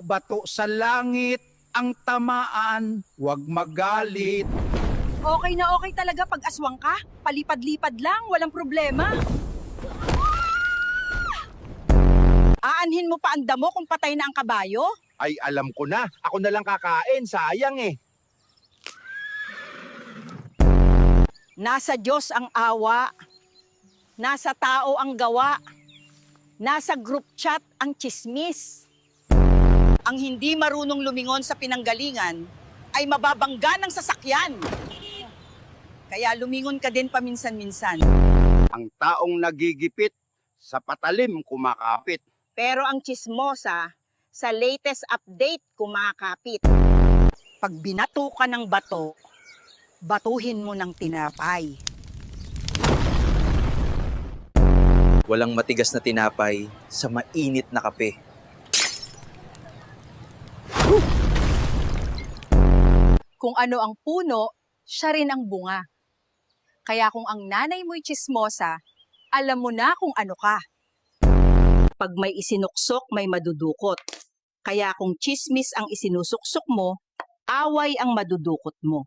bato sa langit ang tamaan, huwag magalit. Okay na okay talaga pag aswang ka. Palipad-lipad lang, walang problema. Aanhin mo pa ang damo kung patay na ang kabayo? Ay, alam ko na. Ako na lang kakain, sayang eh. Nasa Diyos ang awa. Nasa tao ang gawa. Nasa group chat ang chismis. Ang hindi marunong lumingon sa pinanggalingan ay mababangga ng sasakyan. Kaya lumingon ka din paminsan-minsan. Ang taong nagigipit, sa patalim kumakapit. Pero ang chismosa, sa latest update kumakapit. Pag binato ka ng bato, batuhin mo ng tinapay. Walang matigas na tinapay sa mainit na kape. Kung ano ang puno, siya rin ang bunga. Kaya kung ang nanay mo'y chismosa, alam mo na kung ano ka. Pag may isinuksok, may madudukot. Kaya kung chismis ang isinusuksok mo, away ang madudukot mo.